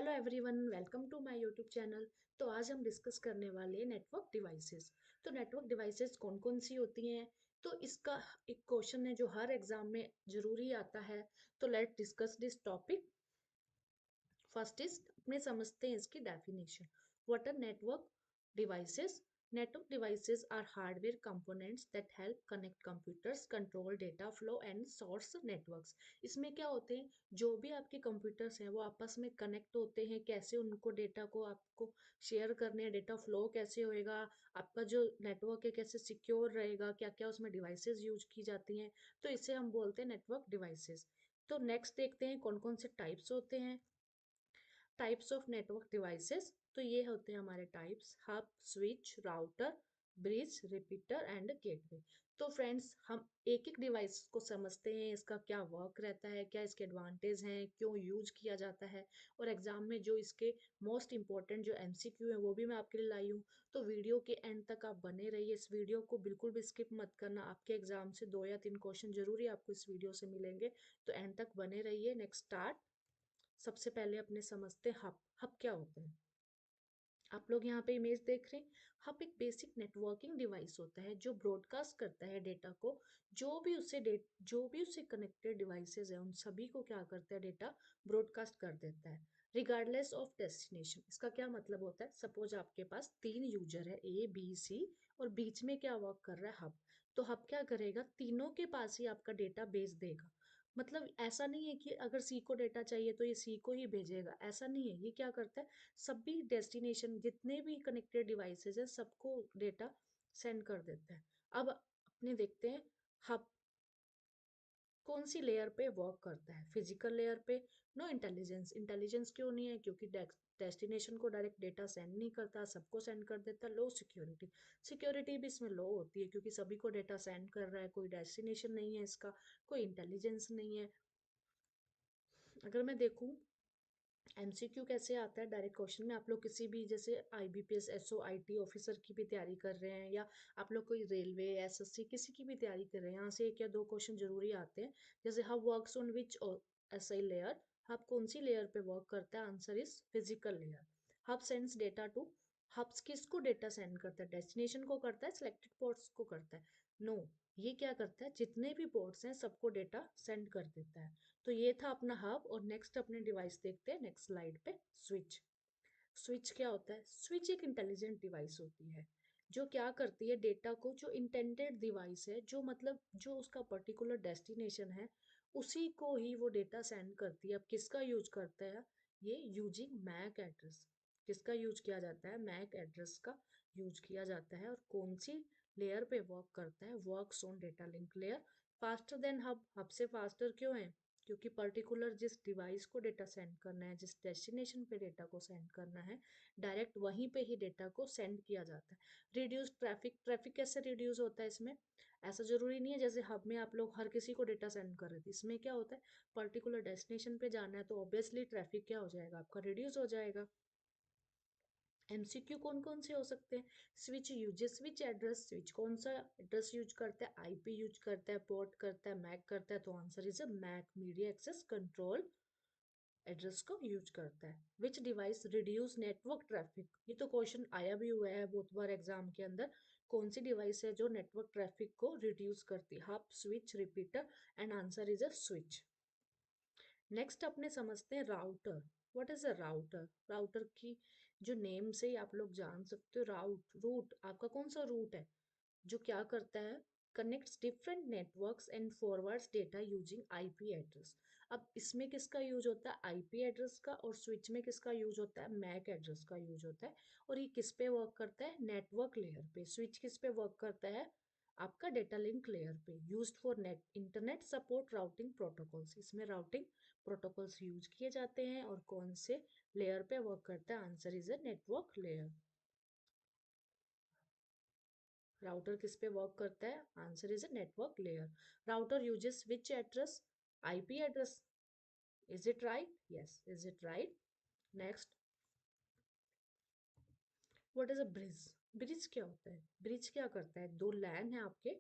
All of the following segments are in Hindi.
Hello everyone, welcome to my YouTube channel. तो आज हम डिस्कस करने वाले हैं नेटवर्क डिवाइसेस। तो नेटवर्क डिवाइसेस कौन कौन सी होती हैं, तो इसका एक क्वेश्चन है जो हर एग्जाम में जरूरी आता है। तो let discuss this topic. First is अपने समझते हैं इसकी definition. What are network devices? Network devices are hardware components that help connect computers, control data flow and source networks. इसमें क्या होते हैं, जो भी आपके कंप्यूटर्स हैं वो आपस में कनेक्ट होते हैं, कैसे उनको डेटा को आपको शेयर करने हैं, डेटा फ्लो कैसे होएगा, आपका जो नेटवर्क है कैसे सिक्योर रहेगा, क्या क्या उसमें डिवाइसेस यूज की जाती हैं। तो इसे हम बोलते हैं नेटवर्क डिवाइसेस। तो नेक्स्ट देखते हैं कौन कौन से टाइप्स होते हैं। टाइप्स ऑफ नेटवर्क डिवाइसेस, तो ये होते हैं हमारे types: hub, switch, router, bridge, repeater and gateway. तो फ्रेंड्स, हम एक एक डिवाइस को समझते हैं, इसका क्या वर्क रहता है, क्या इसके एडवांटेज हैं, क्यों यूज किया जाता है। और एग्जाम में जो इसके मोस्ट इंपॉर्टेंट जो एमसीक्यू है वो भी मैं आपके लिए लाई हूँ। तो वीडियो के एंड तक आप बने रहिए, इस वीडियो को बिल्कुल भी स्किप मत करना। आपके एग्जाम से 2 या 3 क्वेश्चन जरूरी आपको इस वीडियो से मिलेंगे, तो एंड तक बने रहिए। Next start. सबसे पहले अपने समझते हैं हब। हब क्या होता है? आप लोग यहाँ पे इमेज देख रहे हैं। हब एक बेसिक नेटवर्किंग डिवाइस होता है जो ब्रॉडकास्ट करता है डेटा को। जो भी उससे कनेक्टेड डिवाइसेस है उन सभी को क्या करता है, डेटा ब्रॉडकास्ट कर देता है रिगार्डलेस ऑफ डेस्टिनेशन। इसका क्या मतलब होता है? सपोज आपके पास 3 यूजर है, ए बी सी, और बीच में क्या वर्क कर रहा है, हब। तो हब क्या करेगा, तीनों के पास ही आपका डेटा भेज देगा। मतलब ऐसा नहीं है कि अगर सी को डेटा चाहिए तो ये सी को ही भेजेगा, ऐसा नहीं है। ये क्या करता है, सभी डेस्टिनेशन जितने भी कनेक्टेड डिवाइसेस हैं सबको डेटा सेंड कर देता है। अब अपने देखते हैं हब कौन सी लेयर पे वर्क करता है। फिजिकल लेयर पे नो इंटेलिजेंस। इंटेलिजेंस क्यों नहीं है? क्योंकि डेस्टिनेशन को डायरेक्ट डेटा सेंड नहीं करता, सबको सेंड कर देता। लो सिक्योरिटी। सिक्योरिटी भी इसमें लो होती है क्योंकि सभी को डेटा सेंड कर रहा है, कोई डेस्टिनेशन नहीं है इसका, कोई इंटेलिजेंस नहीं है। अगर मैं देखूं एमसीक्यू कैसे आता है डायरेक्ट क्वेश्चन में, आप लोग किसी भी जैसे आईबीपीएस एसओ आईटी ऑफिसर की भी तैयारी कर रहे हैं, या आप लोग कोई रेलवे एसएससी किसी की भी तैयारी कर रहे हैं, यहाँ से 1 या 2 क्वेश्चन जरूरी आते हैं। जैसे hub works on which SI layer. Hub कौन सी लेयर पे वर्क करता है? Answer is physical layer. Hub sends data to. Hubs किसको डेटा सेंड करता है? डेस्टिनेशन को करता है, सिलेक्टेड पोर्ट्स को करता है? नो, ये क्या करता है, जितने भी पोर्ट्स हैं सबको डेटा सेंड कर देता है। तो ये था अपना हब। और नेक्स्ट अपने डिवाइस देखते हैं नेक्स्ट स्लाइड पे, स्विच। स्विच क्या होता है? स्विच एक इंटेलिजेंट डिवाइस होती है जो क्या करती है, डेटा को, जो इंटेंडेड डिवाइस है, जो मतलब जो उसका पर्टिकुलर डेस्टिनेशन है उसी को ही वो डेटा सेंड करती है। अब किसका यूज करता है ये? Using MAC address. किसका यूज किया जाता है? मैक एड्रेस का यूज किया जाता है। और कौन सी लेयर पे वर्क करता है? Works on data link layer. Faster than hub. Hub से फास्टर क्यों है? क्योंकि पर्टिकुलर जिस डिवाइस को डेटा सेंड करना है, जिस डेस्टिनेशन पे डेटा को सेंड करना है, डायरेक्ट वहीं पे ही डेटा को सेंड किया जाता है। Reduce traffic. ट्रैफिक कैसे रिड्यूस होता है इसमें? ऐसा जरूरी नहीं है जैसे हब में आप लोग हर किसी को डेटा सेंड कर रहे थे। इसमें क्या होता है, पर्टिकुलर डेस्टिनेशन पे जाना है तो ऑब्वियसली ट्रैफिक क्या हो जाएगा, आपका रिड्यूस हो जाएगा। एमसीक्यू कौन कौन से हो सकते हैं? Switch uses switch address. Switch कौन सा एड्रेस यूज करता है? आईपी यूज करता है, पोर्ट करता है, मैक करता है। तो answer is a MAC, media access control address को यूज करता है। Which device reduce network traffic? ये तो क्वेश्चन आया भी हुआ है बहुत बार एग्जाम के अंदर। कौन सी डिवाइस है जो नेटवर्क ट्रैफिक को रिड्यूस करती है? Hub, switch, repeater, and answer is a switch. Next अपने समझते हैं router. What is a router? Router की जो नेम से ही आप लोग जान सकते हो, राउट, रूट, आपका कौन सा रूट है जो क्या करता है, connects different networks and forwards data using IP address. अब इसमें किसका यूज होता है? आईपी एड्रेस का। और स्विच में किसका यूज होता है? मैक एड्रेस का यूज होता है। और ये किस पे वर्क करता है? नेटवर्क लेयर पे। स्विच किस पे वर्क करता है? आपका डेटा लिंक लेयर पे। Used for net internet support routing protocols. इसमें राउटिंग प्रोटोकॉल्स यूज किए जाते हैं। और कौन से लेयर पे वर्क करता है? Answer is a network layer. Router किस पे वर्क करता है? Answer is a network layer. Router uses which address? IP address. Is it right? Yes, is it right? Next, what is a bridge? Bridge क्या होता है? ब्रिज क्या करता है, दो लैन है आपके।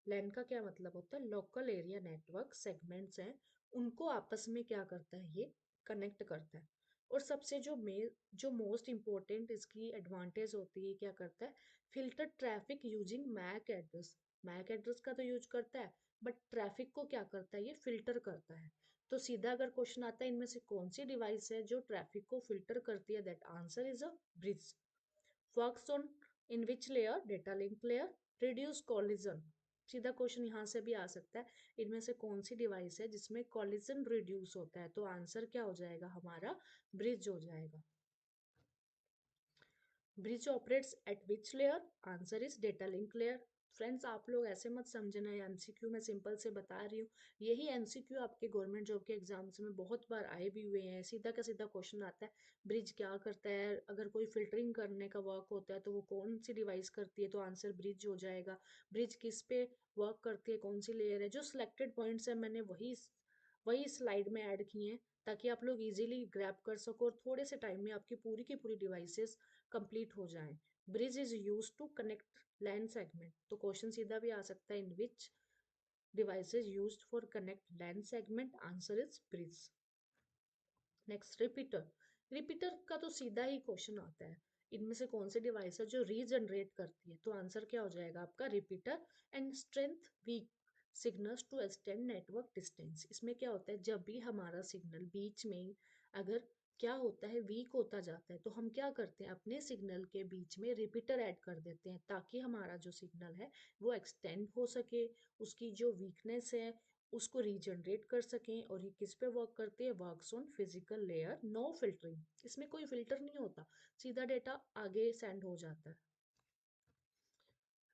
लैन का क्या मतलब होता है? लोकल एरिया नेटवर्क सेगमेंट्स हैं, उनको आपस में क्या करता है, ये कनेक्ट करता है। और सबसे जो मोस्ट इम्पोर्टेंट इसकी एडवांटेज होती है, क्या करता है, filter traffic using MAC address. MAC address का तो यूज करता है, बट ट्रैफिक को क्या करता है, ये फिल्टर करता है। तो सीधा अगर क्वेश्चन आता है इनमें से कौन सी डिवाइस है जो ट्रैफिक को फिल्टर करती है, that answer is a bridge. Works on in which layer, data link layer, reduce collision. सीधा क्वेश्चन यहाँ से भी आ सकता है, इनमें से कौन सी डिवाइस है जिसमें कॉलिजन रिड्यूस होता है, तो आंसर क्या हो जाएगा हमारा, ब्रिज हो जाएगा। Bridge operates at which layer, answer is data link layer. Friends आप लोग ऐसे मत समझना, ये एमसीक्यू मैं सिंपल से बता रही हूँ। यही एमसीक्यू आपके गवर्नमेंट जॉब के एग्जाम्स में बहुत बार आए भी हुए हैं। सीधा का सीधा क्वेश्चन आता है, ब्रिज क्या करता है, अगर कोई फिल्टरिंग करने का वर्क होता है तो वो कौन सी डिवाइस करती है, तो आंसर ब्रिज हो जाएगा। ब्रिज किस पे वर्क करती है, कौन सी लेयर है। जो सिलेक्टेड पॉइंट्स है मैंने वही वही स्लाइड में ऐड किए हैं, ताकि आप लोग इजीली ग्रैब कर सको और थोड़े से टाइम में आपकी पूरी की पूरी डिवाइसेस कंप्लीट हो जाए। Bridge is use to connect LAN segment, तो क्वेश्चन सीधा भी आ सकता है, in which devices used for connect LAN segment, answer is bridge. Next repeater. Repeater का तो सीधा ही क्वेश्चन आता है, इनमें से कौन सी डिवाइस है जो रीजनरेट करती है, तो आंसर क्या हो जाएगा आपका, repeater. And strength weak signals to extend network distance. इसमें क्या होता है, जब भी हमारा सिग्नल बीच में अगर क्या होता है, वीक होता जाता है, तो हम क्या करते हैं, अपने सिग्नल के बीच में रिपीटर ऐड कर देते हैं, ताकि हमारा जो सिग्नल है वो एक्सटेंड हो सके, उसकी जो वीकनेस है उसको रीजनरेट कर सकें। और ये किस पे वर्क करती है, works on physical layer, no filtering. इसमें कोई फिल्टर नहीं होता, सीधा डेटा आगे सेंड हो जाता है।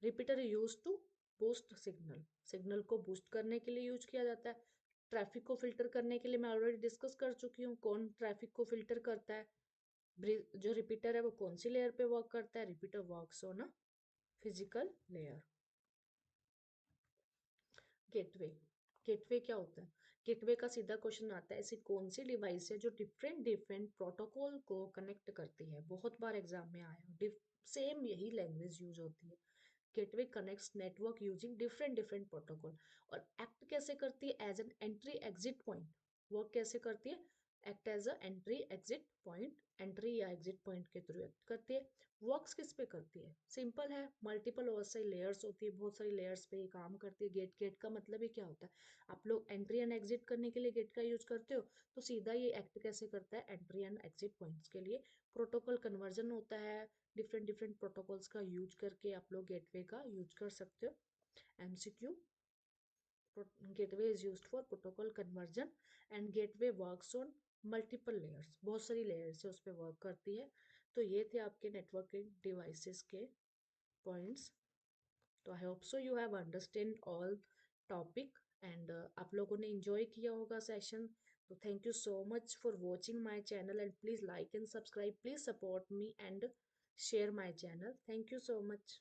Repeater use to boost signal, signal को बूस्ट करने के लिए यूज किया जाता है। ट्रैफिक को फिल्टर करने के लिए मैं ऑलरेडी डिस्कस कर चुकी हूँ, कौन ट्रैफिक को फिल्टर करता है। जो रिपीटर है वो कौन सी लेयर पे वर्क करता है, repeater works on a physical layer. Gateway. Gateway क्या होता है, गेटवे का सीधा क्वेश्चन आता है, ऐसी कौन सी डिवाइस है जो डिफरेंट डिफरेंट प्रोटोकॉल को कनेक्ट करती है। बहुत बार एग्जाम में आया है, सेम यही लैंग्वेज यूज होती है। Gateway connects network using different different protocol. और एक्ट कैसे करती है, as an entry exit point. Work कैसे करती है, act as a entry exit point, entry या एग्जिट पॉइंट के थ्रू एक्ट करती है। वर्क्स किस पे करती है, सिंपल है, मल्टीपल बहुत सारी लेयर्स होती है, बहुत सारी लेयर्स पे ये काम करती है। गेट, गेट का मतलब ही क्या होता है, आप लोग एंट्री एंड एग्जिट करने के लिए गेट का यूज करते हो, तो सीधा ये एक्ट कैसे करता है, एंट्री एंड एग्जिट पॉइंट्स के लिए प्रोटोकॉल कन्वर्जन होता है। डिफरेंट डिफरेंट प्रोटोकॉल्स का यूज करके आप लोग गेटवे का यूज कर सकते हो। MCQ, gateway is used for protocol conversion and gateway works on multiple layers, बहुत सारी लेयर्स है उस पर वर्क करती है। तो ये थे आपके नेटवर्किंग डिवाइसेस के पॉइंट्स। तो I hope so you have understand all topic, and आप लोगों ने enjoy किया होगा सेशन। तो thank you so much for watching my channel, and please like and subscribe, please support me and share my channel. Thank you so much.